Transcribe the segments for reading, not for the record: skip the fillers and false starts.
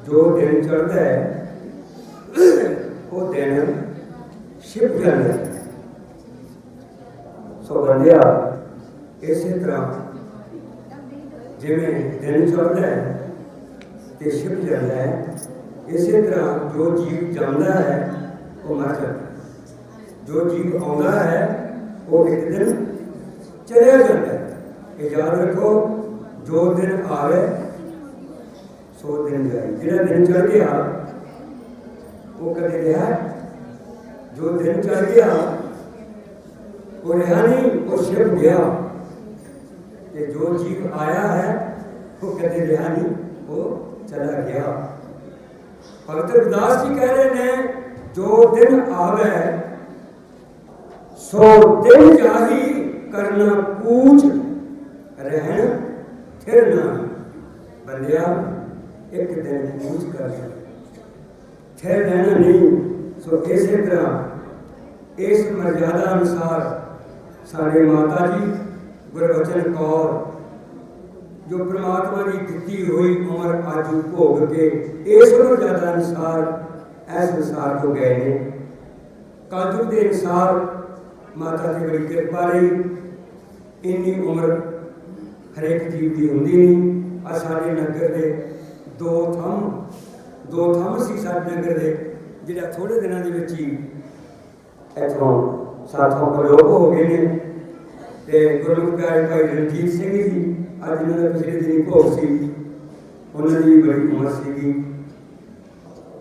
जो दिन चढ़ता है वो दिन छिप जाता है। सो बंदिया इस तरह जिमें दिन चढ़ता है तो छिप जाता है, इस तरह जो जीव जमता है वो मर जाता है, जो जीव आता है वो एक दिन चलिया जाता है। ये याद रखो, जो दिन आवे सो दिन जाए। जिहड़ा दिन चढ़ गया वो कदे रहा, जो दिन चढ़ गया वो रहा नहीं, वो छिप गया। ते जो जीव आया है वो कदे रहा नहीं, वो चला गया। भगत रविदास जी कह रहे हैं, जो दिन आवे सो दिन जाही करना कूच रहन फिर ना। बंदिया एक दिन कूच कर फिर रहना नहीं। सो इस तरह इस मर्यादा अनुसार साढ़े माता जी गुरबचन कौर जो परमात्मा की दी हुई उम्र अज भोग के इस मर्यादा अनुसार इस संसार को गए हैं। कलयुग के अनुसार माता की बड़ी कृपा रही, इन्नी उम्र हरेक जीव की होंगी नहीं। आ साढ़े नगर के दो थम सी साढ़े नगर के जिहड़ा थोड़े दिनों के ही इतों साथों प्रयोग हो गए हैं। तो गुरमुख प्यारे भाई रणजीत सिंह जी अज इन्होंने पिछले दिन भोग सी, उन्होंने बड़ी उम्र सी,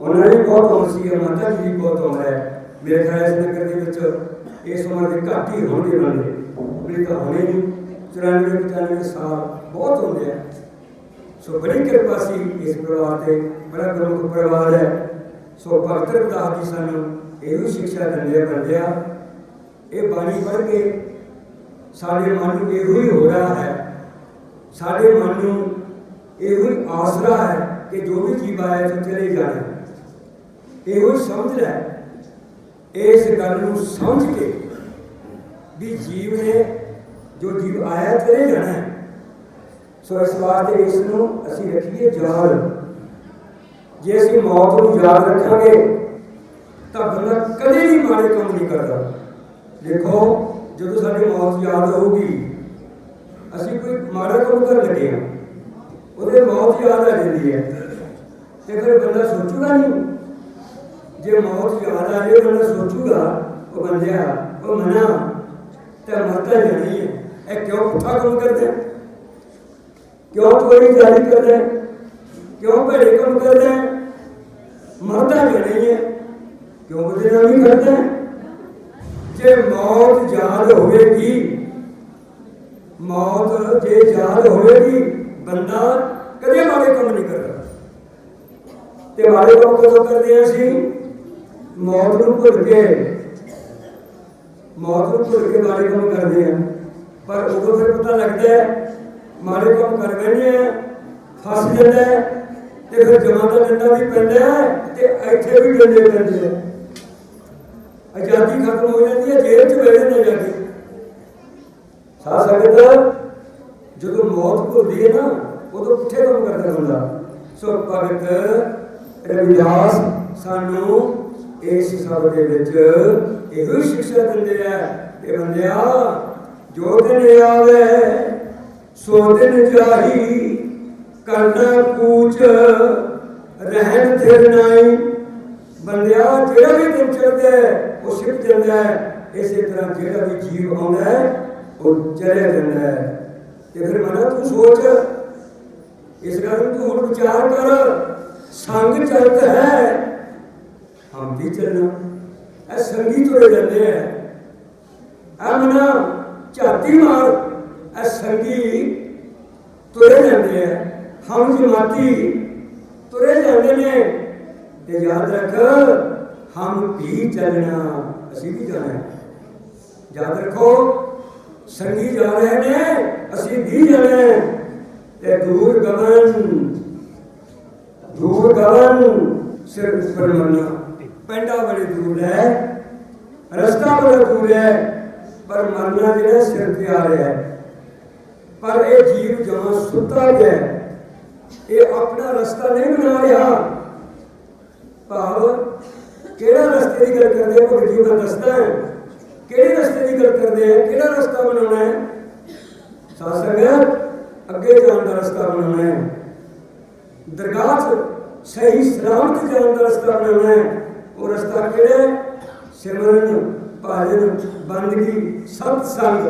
उन्होंने बहुत उम्र सी, माता जी की बहुत उम्र है। मेरे ख्याल इस नगर के इस उम्र के घट ही होंगे, उन्होंने मेरी तो होने नहीं 94-95 साल बहुत होंगे हैं। सो बड़ी कृपा सी इस परिवार से, बड़ा गुरमुख परिवार है। सो भगत रविदास जी सानू यही शिक्षा देंगे, बंदिया ये बाणी पढ़ के साढ़े मन में यो ही हो रहा है, साढ़े मन में यो ही आसरा है कि जो भी जीव आया तो चले जाने। यो समझ रहा है, इस गल को समझ के भी जीव ने जो जीव आया चले जाना है। सो इस वास्ते इसनों असी रखिए याद। जे असी मौत को याद रखांगे तो बंदा कदे भी माड़े काम नहीं करता। देखो जो साडी मौत याद होगी, असी कोई माड़ा काम कर लगे हैं, उहदे मौत याद आ जाती है, तो फिर बंदा सोचूगा नहीं। जे मौत याद आ जाए बंदा सोचूगा, वो बंदिया वो मना तो मरता जानी है। ए क्यों पुठा काम करते हैं, क्यों कोई जारी करते हैं, क्यों भैड़े काम करते हैं, मरता जानी है, क्यों बदनामी करते हैं। जे मौत याद होगी, मौत जे याद होगी, बंदा कदे माड़े काम नहीं करता। ते माड़े काम कदों करते हैं असी मौत को भुल के, मौत को भुल के माड़े काम करते हैं। पर उदों फिर पता लगता है माड़े काम कर बैठे हैं, फस जाता है, तो फिर जमानत डंडा भी पैंदा है, तो इत्थे भी डंडे पैंदे हैं। आजादी खत्म हो जाती है, जेल च बैठे ना जाके। साथ संगत जो मौत भुलती है ना, उदों पुठे काम करता बंदा। सो भगत रविदास सानू इस सब के यो शिक्षा देंगे है कि बंदिया जो दिन आवे सो दिन जाही करना कूच रहन थिर नाई। बंदिया जेड़ा भी दिन चढ़ता है वो छिप जाता है, इस तरह जेड़ा भी जीव आता है वो चलिया जाता है। तो फिर मना तू सोच, इस गल तू हुण विचार कर, संग चलत है हम भी चलना। ए संगी तुरे जाते हैं, ए मना झाती मार, ए संगी तुरे जाते हैं, हम जमाती तुरे जाते हैं। ते याद रख हम भी चलना, असी भी जाना है। याद रखो संगी जा रहे ने, असी भी जाना है। ते दूर गवन सिर ऊपर मरना। पिंडा बड़े दूर है, रास्ता बड़ा दूर है, पर मरना जो सिर पे आ रहा है। पर यह जीव जहाँ सुता गया, ये अपना रास्ता नहीं बना रहा, ਕਿਹੜਾ ਰਸਤੇ ਦੀ ਗੱਲ ਕਰਦੇ ਆ ਭਗਤ ਜੀ? ਮੈਂ ਦੱਸਦਾ ਹੈ ਕਿਹੜੇ ਰਸਤੇ ਦੀ ਗੱਲ ਕਰਦੇ ਆ, ਕਿਹੜਾ ਰਸਤਾ ਬਣਾਉਣਾ ਹੈ? ਸਾਧ ਸੰਗਤ ਅੱਗੇ ਜਾਣ ਦਾ ਰਸਤਾ ਬਣਾਉਣਾ ਹੈ, ਦਰਗਾਹ 'ਚ ਸਹੀ ਸਲਾਮਤ ਜਾਣ ਦਾ ਰਸਤਾ ਬਣਾਉਣਾ ਹੈ। ਉਹ ਰਸਤਾ ਕਿਹੜਾ ਹੈ? ਸਿਮਰਨ, ਭਜਨ, ਬੰਦਗੀ, ਸਤਸੰਗ।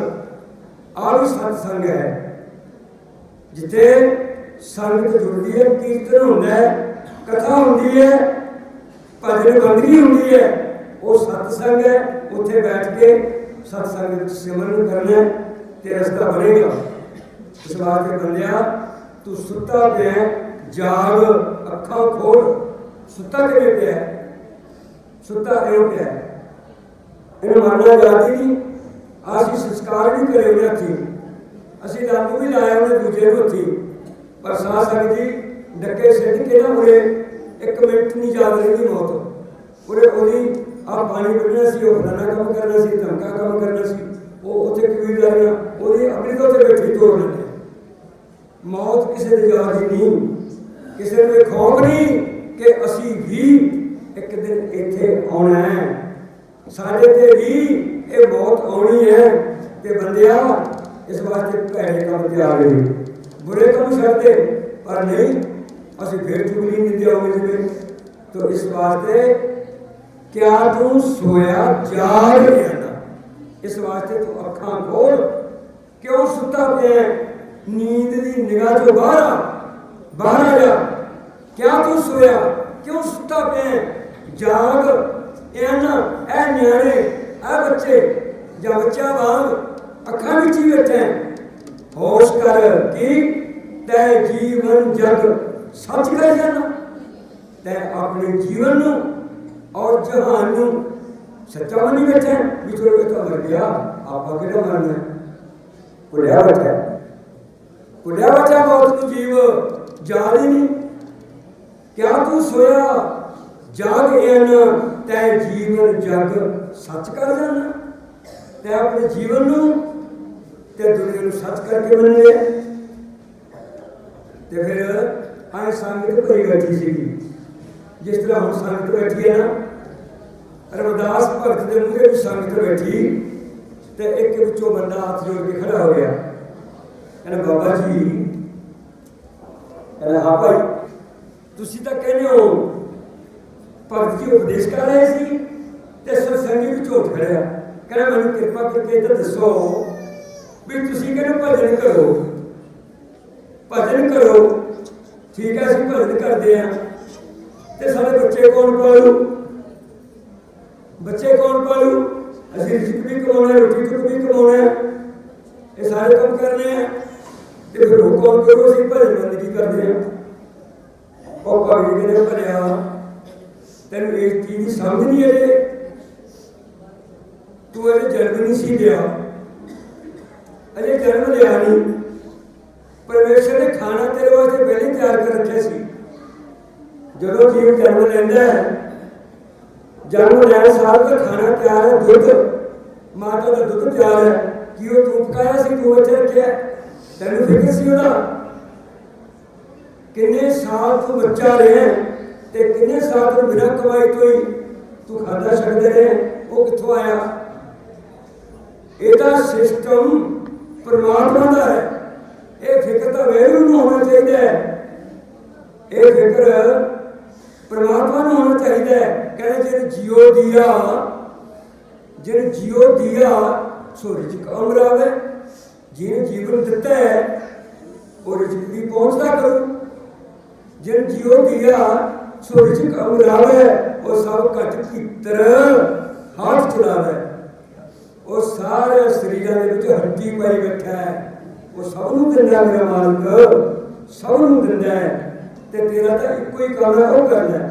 ਆਹ ਵੀ ਸਤਸੰਗ ਹੈ, ਜਿੱਥੇ ਸੰਗਤ ਜੁੜਦੀ ਹੈ, ਕੀਰਤਨ ਹੁੰਦਾ ਹੈ, ਕਥਾ ਹੁੰਦੀ ਹੈ, ਭਜਨ ਬੰਦਗੀ ਹੁੰਦੀ ਹੈ, ਉਹ ਸਤਸੰਗ ਹੈ। ਉੱਥੇ ਬੈਠ ਕੇ ਸਤਸੰਗ ਵਿੱਚ ਸਿਮਰਨ ਕਰਨਾ ਤੇ ਰਸਤਾ ਬਣੇਗਾ। ਇਸ ਵਾਸਤੇ ਬੰਦਿਆ, ਤੂੰ ਸੁੱਤਾ ਪਿਆ, ਜਾਗ, ਅੱਖਾਂ ਖੋਲ। ਸੁੱਤਾ ਕਿਵੇਂ ਪਿਆ? ਸੁੱਤਾ ਕਿਉਂ ਪਿਆ? ਇਹਨੂੰ ਮੰਨਣਾ ਜਾਂਦੀ ਨਹੀਂ। ਅਸੀਂ ਸੰਸਕਾਰ ਵੀ ਕਰੇ ਉਹਨੇ ਹੱਥੀਂ, ਅਸੀਂ ਰੰਗ ਵੀ ਲਾਇਆ ਉਹਨੇ ਦੂਜੇ ਨੂੰ ਹੱਥੀਂ, ਪਰ ਸਾਧ ਸੰਗਤ ਜੀ ਡੱਕੇ ਸਿੱਟ ਕੇ ਨਾ ਉਰੇ 1 ਮਿੰਟ ਨਹੀਂ ਯਾਦ ਰਹਿੰਦੀ ਮੌਤ। ਉਰੇ ਉਹਦੀ ਆਹ ਪਾਣੀ ਕੱਢਣਾ ਸੀ, ਉਹ ਫਲਾਣਾ ਕੰਮ ਕਰਨਾ ਸੀ, ਧਮਕਾ ਕੰਮ ਕਰਨਾ ਸੀ, ਉਹ ਉੱਥੇ ਕਬੀਲਦਾਰੀਆਂ ਉਹਦੀ ਆਪਣੀ ਤੋਂ ਉੱਥੇ ਬੈਠੀ ਤੋੜ ਲੈਂਦੇ। ਮੌਤ ਕਿਸੇ ਦੇ ਯਾਦ ਹੀ ਨਹੀਂ, ਕਿਸੇ ਨੂੰ ਇਹ ਖੌਫ ਨਹੀਂ ਕਿ ਅਸੀਂ ਵੀ ਇੱਕ ਦਿਨ ਇੱਥੇ ਆਉਣਾ ਹੈ, ਸਾਡੇ ਤੇ ਵੀ ਇਹ ਮੌਤ ਆਉਣੀ ਹੈ। ਤੇ ਬੰਦਿਆ, ਇਸ ਵਾਸਤੇ ਭੈੜੇ ਕੰਮ ਤਿਆਰ ਨਹੀਂ, ਬੁਰੇ ਕੰਮ ਛੱਡਦੇ, ਪਰ ਨਹੀਂ ਅਸੀਂ ਫਿਰ ਚੁਗਲੀ ਨਹੀਂ ਦਿਆਉਂਗੇ ਜਿਵੇਂ। तो इस वास्ते क्या तू सोया जाग लिया, इस वास्ते तू अखां खोल। क्यों सुता पे? नींद की निगाह चो बाहर आ जा। क्या तू सोया? क्यों सुता पे? जाग। ए न्याणे, ए बच्चे या बच्चा वांग अखां विच ही बैठे, होश कर कि तै जीवन जग सच कर जाना। तै अपने जीवन नूं और जहान नूं सच्चा मनी बैठे भी चलो ये तो मर गया, आप किहड़ा मरना? भुलिया बैठा मौत नूं जीव जाग ही नहीं। क्या तू सोया जाग न तै जीवन जग सच कर जाना। तै अपने जीवन नूं ते दुनिया नूं सच करके मन लिया। ते फिर आए संगत भरी बैठी सीगी, जिस तरह हम संगत बैठी है ना, रविदास भगत के मूहरे भी संगत बैठी, तो एक विचों बंदा हाथ जोड़ के खड़ा हो गया, कहना बाबा जी, कहना हाँ भाई, तुसी तो कहने हो भगत जी उपदेश कर रहे सी ते सत्संगी भी झूठ खड़िया, कहना मैनूं कृपा करके तो दसो भी तुसी कहने भजन करो, ठीक है असीं भजन करते हैं, ते सारे बच्चे कौन पालू? बच्चे कौन पालू? असीं रिज़्क भी कमाउणा, रोटी टुक भी कमाउणा, ये सारे काम करने हैं, ते फिर वो कौन करो? असीं भजन बंदगी करते हैं। और भगत जी ने भलिया तैनूं इस चीज़ की समझ नहीं अजे, तू अजे जन्म नहीं सी लिया, अजे जन्म लिया नहीं, परमेश्वर ने खाना तेरे वास्ते पहले तैयार कर रखा सी। जो जीव जन्म लेंदा है, जन्म लैण साल का खाना तैयार है, दुध माता का दुध तैयार है, कि वो तू पकाया सी, तू बच्चे रखिया, तैनूं फिक्र सी ओहदा? किन्ने साल तू बच्चा रहे ते किन्ने साल तू बिना कमाई तो ही तू खादा छकदे रहे, वो कित्थों आया? ਇਹਦਾ सिस्टम परमात्मा का है। ये फिक्र तो वैरू नूं होना चाहिए है, ये फिक्र परमात्मा नूं होना चाहिए है। कहते जिन जियो दिया सो रिज़्क अमरावे, जिन जीवन दिता है वो रिज़्क भी पहुँचता करो। जिन जियो दिया सो रिज़्क अमरावे, वो सब घट भीतर हाथ चलावे, वो सारे शरीरों के हड्डी पाई बैठा है, वो सबनूं दिंदा मेरा मालिक, सबनूं दिंदा है। ते तेरा तो एक ही काम है, वो करना है।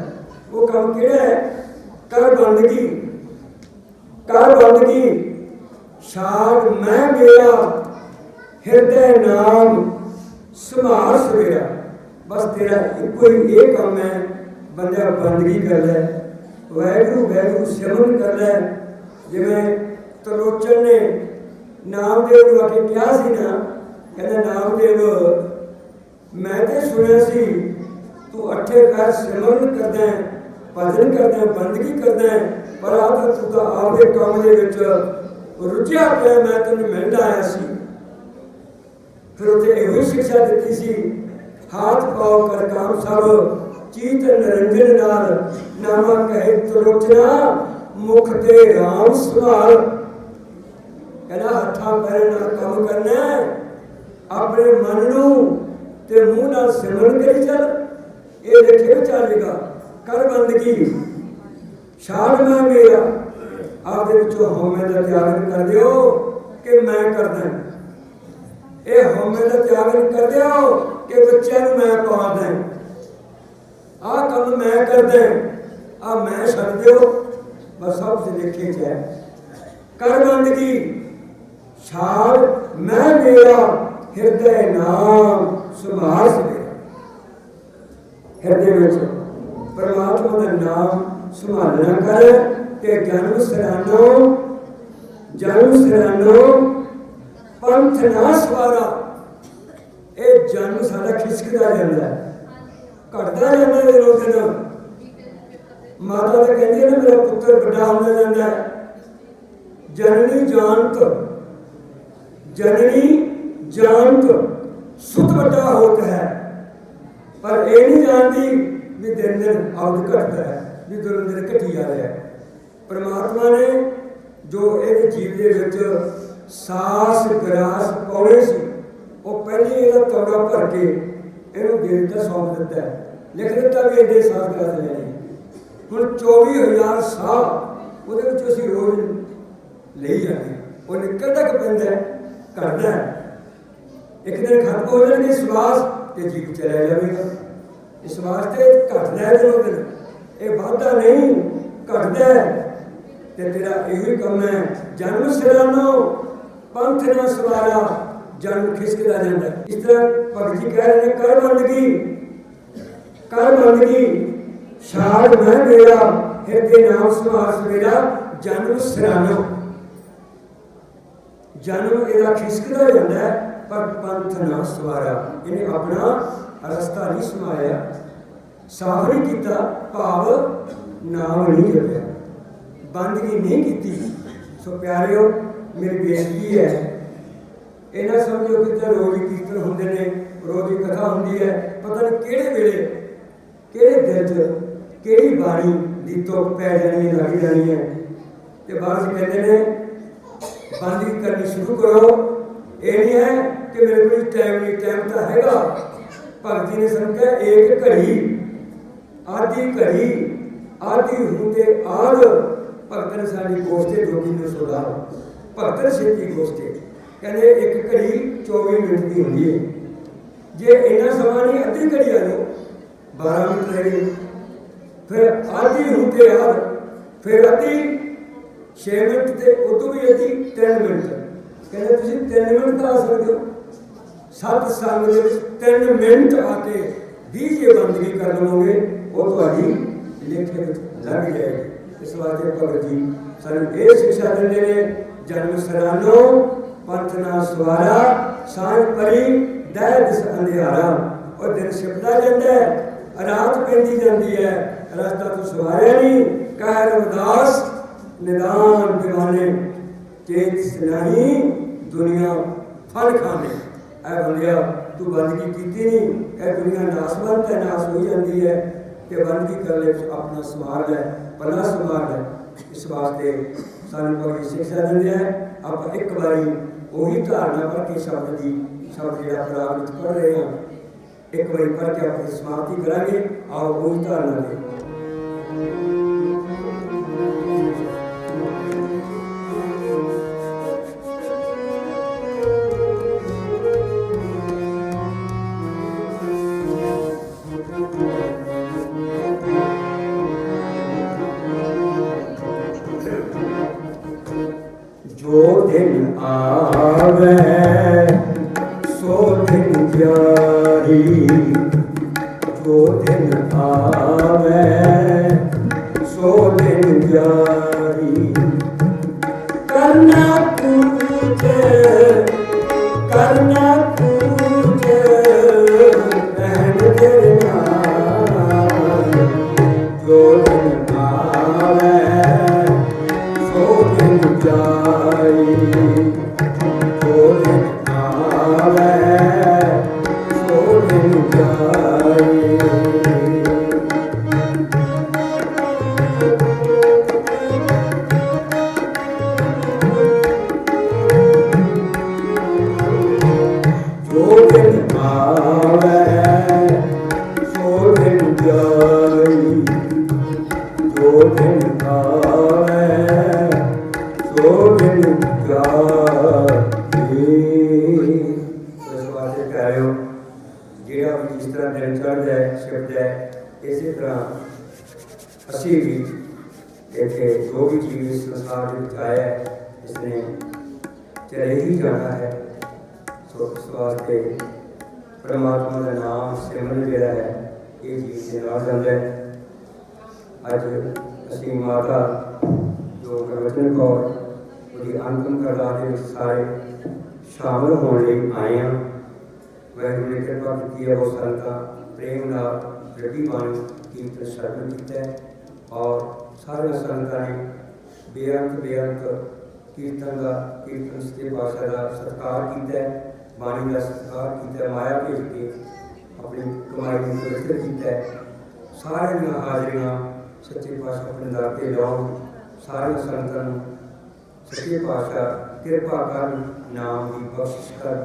वो काम किहड़ा है? कर बंदगी साग मैं मेरा हृदय नाम संभाल सवेरा। बस तेरा एक ही ये काम है, बंदा बंदगी कर ले, वैगुरू सिमरन कर ले। जिवें त्रिलोचन ने नामदेव को आके क्या सी ना, कहना नामदेव मैं तो सुनिया सी तू 8 पैर सिमरन करदा है, भजन करदा बंदगी करदा पर आ तां तूं तां आपदे काम दे विच रुझिया पिया मैं तैनूं मिलण आया सी। फिर उत्थे इहो शिक्षा दित्ती सी हाथ पाओ कर काम सब चीत निरंजन नाल नामा कहे त्रोचना मुख ते राम संभाल। कहना हत्थां पैरां नाल काम करना अपने मन नूं ते मूँह नाल सिमरन करी चल ये देखे चलेगा। कर बंदगी शान मैं मेरा आपदे विचों हौमे दा त्यागन कर दिओ कि मैं करदा ये हौमे दा त्यागन कर दिओ कि बच्चों नूं मैं पालदा आ काम मैं करदा आ मैं छड्ड दिओ बस सब लेखे च है। कर बंदगी शान मैं मेरा हृदय नाम संभाल सवेरा। हृदय में परमात्मा का नाम संभालना कर के जन्म सरानो पंथ ना सवारा। ये जन्म सारा खिसकदा जाता है घटता जाता है दिनों दिन। माता तो कहती है ना मेरा पुत्र बड़ा होता जाता है। जननी जानत सुत बड़ा होता है पर यह नहीं जानती भी दिन दिन अवध घटता है भी दिन दिन घटी जा रहा है। परमात्मा ने जो ये जीव के सास ग्रास पौने से वो पहले यह तौड़ा भर के इनू दे दिता सौंप दिता है लिख दिता भी एडे सास ग्रास लेने हुण 24,000 साह वो असीं रोज़ ले जाने वो निकलता कि पैंदा घटता है। एक दिन खत्म हो जाएगी श्वास तो जीव चला जाएगा। इस वास्ते घटना है दिनों दिन ये वाधा नहीं घटता है तो तेरा यही कम है। जन्म सरानो पंथ ना सवारा जन्म खिसकदा जाता है। इस तरह भगत जी कह रहे हैं कर बंदगी शाद मैं मेरा हृदय नाम संभाल सवेरा। जन्म सरानो जन्म यदा खिसकदा जाता है पर पंथ ना सवारा इन्हें अपना रस्ता नहीं समाया साफ नहीं किया भाव नाम नहीं जपया बंदगी नहीं की। सो प्यारिओ मेरी बेनती है ये ना समझो कि रोज़ कीर्तन होंगे ने रोज़ ही कथा होंगी है पता नहीं किहड़े वेले किहड़े दिल च किहड़ी बाणी दी तुप पै जानी है लग जानी है तो बाद कहते हैं बंदगी करनी शुरू करो। ये नहीं है कि मेरे को टाइम नहीं टाइम तो हैगा। भगत जी ने समझा एक घड़ी आधी होंदे आद भगत ने साडी गोष्ठी जोगी ने सुना भगत छेती गोष्ठी कहते एक घड़ी 24 मिनट की होंगी है जे इन्ना समा नहीं अद्धी घड़ी आ जाओ 12 मिनट रह गए फिर आधी होंदे आद फिर अद्धी 6 मिनट से उदों भी अद्धी 3 मिनट कहते तुम 3 मिनट तो आ सकते हो। सत्संग 3 मिनट आके 20 जे बंदगी कर लवोगे वो तुहाडी लेखे लग जाएगी। इस वास्ते भगत जी सानूं ये शिक्षा देंदे ने जन्म सरानो पंथ ना सवारा सांझ परी दह दिस अंधियारा। और दिन छिपदा जाता है रात पैंदी जाती है रास्ता तो सवारिया नहीं। कह रविदास निदान दीवाने चेत नहीं दुनिया फल खाने। ऐ बंदिया तू बंदगी की नहीं यह दुनिया नासवंत है नाश हो जाती है कि बंदगी कर ले अपना संभाल है पला संभाल है। इस वास्ते सानू कोई शिक्षा देंगे है आप एक बारी वही धारणा पढ़ के शब्द की शब्द जो प्रारंभ पढ़ रहे हैं एक बारी पढ़ के अपनी समाप्ति करांगे। आओ वही धारणा दें। जो दिन आवे सो दिन जारी जो दिन आवे सो दिन जारी। करना कुछ रहन देना जो दिन इसी तरह असी भी इतने जो भी चीज़ इस संसार में आया है इसने चले ही जाना है। सो इस वास्ते परमात्मा का नाम सिमरन जोड़ा है ये चीज़ के नाल जाता है। अज असी माता जो गुरबचन कौर उसकी अंतिम अरदास के सारे शामिल होने लिए आए हैं। वाहिगुरू ने कृपा की है वो संतां प्रेम नाल रटी बाणी कीर्तन श्रवण किया है और सारे संतां ने बेअंत कीर्तन का कीर्तन सच्चे पातशाह का सत्कार किया है, बाणी का सत्कार किया, माया भेज के अपनी कमाई को पवित्र किया है। सारे दियां हाजरियां सच्चे पातशाह अपने दर ते लाउण, सारे संतां नूं सच्चे पातशाह कृपा कर, नाम की बख्शिश कर,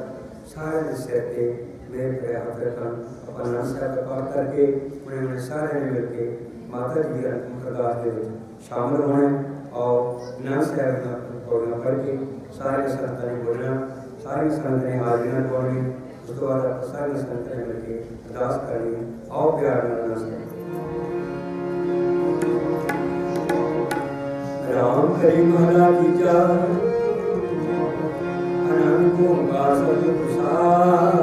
सारे के सिर पर मेरे प्यार हाथ रखन। अपना नाम साहब का पाठ करके उन्हें सारे ने मिलके माता जी की अंतिम अरदास में शामिल होना और नाम साहब का बोलना करके सारे संतां ने बोलना, सारे संतां ने हाजरियां बोलनी, उस तो बाद सारे संतां ने मिलके अरदास करनी। आओ प्यार नाम राम करी महला तीजा आनंद को सत प्रसाद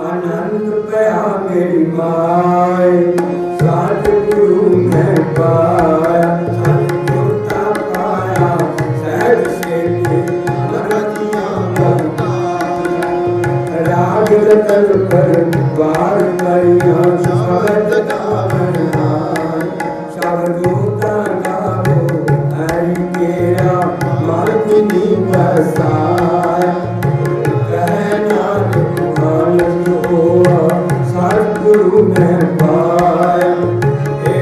आनंद पया मेरी माय सतगुरु मैं पाया, सतगुरता पाया सहज से राग रतन पर वार करिया शब्द गावन आय, शब्दों गावो हरि केरा मार्गिनी बसाया, कहना आनंद हुआ सतगुरु मैं पाया। हे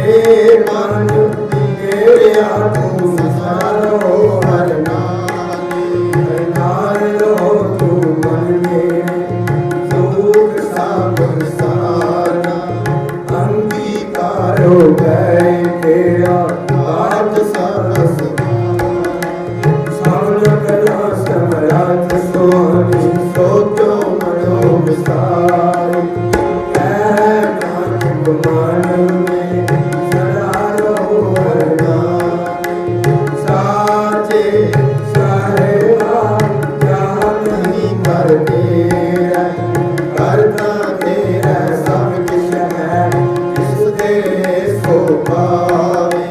मन तेरे तू सारो हर नाल लो तू मन मेरे दुख सब सारा, अंगीकारो गए तेरा बात सरस सामना कला समरात सोनी सोचो मनो विसार, नानक मन में सदा रहो हर नाम, साचे साहेबा जहाँ नहीं कर तेरा, करता तेरा सब किश है जिस दे सो पावे,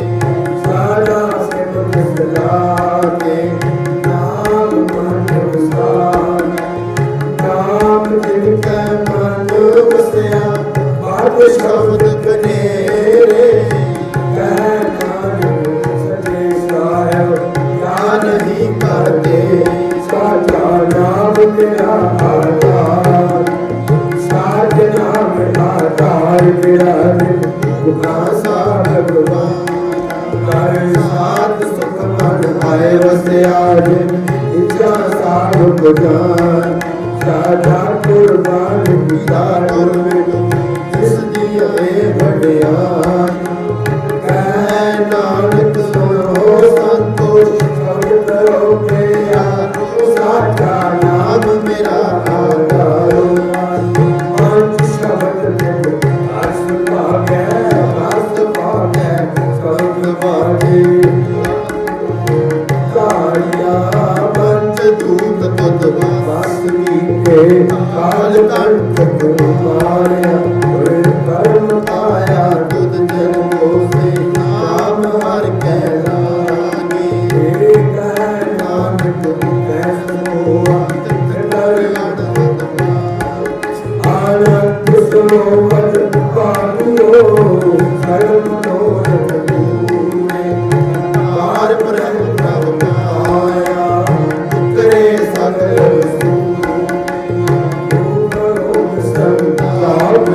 सारा सिमर सदा के नाम मन उसार, नाम जिनका मन बसया बात शब्द कनेरे, सच्चे साहिब क्या नहीं करते, साचा नाम मेरा आधार, साच नाम आधार मेरा गुनासा भगवान, कर साथ सुख मन आए वस्या इच्छा साधु जान, साधा कुर्बान पिता जिस दिए बड़ियान, कह नानक सुनो संतोष सब करो प्यार, साचा नाम मेरा आधारो, पांच शब्द हस पागे स्वर्ग बाटे, कालिया पंच दूत तुद वासवी के काल कंठ मारिया, कर्म पाया तुद जन्मों से नाम हर कह लागे, नानक कैसे हुआ आनंद सरोवर पालो सर्व मनोरथ पूरे, पार ब्रह्म प्रभु पाया उतरे सकल सूर, संताप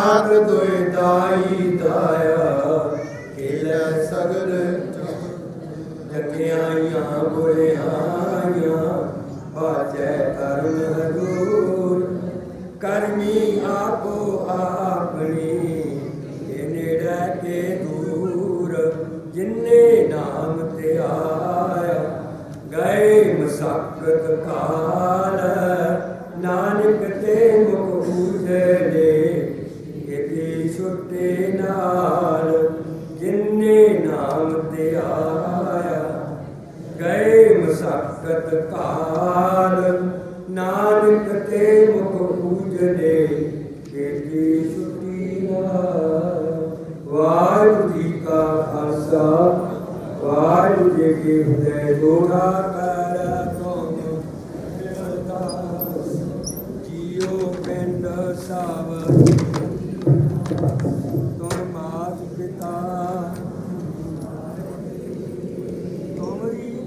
ਨਾਨਕ ਦੁਇ ਦਾਈ ਦਾਇਆ ਖੇਲੇ ਸਗਲ ਜਗਿਆਈਆਂ ਬੁਰਿਆਈਆਂ ਬਾਜੈ ਕਰਮ ਹਜ਼ੂਰ ਕਰਮੀ ਆਪੋ ਆਪਣੀ ਇਹ ਨੇੜੇ ਕੇ ਦੂਰ ਜਿਨੇ ਨਾਮ ਤੇ ਆਇਆ ਗਏ ਮਸਕਤ ਕਾਲ ਨਾਨਕ ਤੇ ਮੁਖ ਉਜਲੇ ਇਤੀ ਛੁੱਟੇ ਨਾਲ ਜਿਨੇ ਨਾਮ ਤੇ ਆਇਆ ਗਏ ਮਸਕਤ ਕਾਲ ਨਾਨਕ ਤੇ ਮੁਖ ਉਜਲੇ ਇਤੀ ਛੁੱਟੀ ਨਾਲ। ਵਾਹਿਗੁਰੂ ਜੀ ਕਾ ਖਾਲਸਾ ਵਾਹਿਗੁਰੂ ਜੀ ਕੀ ਫਤਿਹ। ਦੋਹਾ ਕਰ ਤੁਮ ਜੀਓ ਪਿੰਡ ਸਾਵ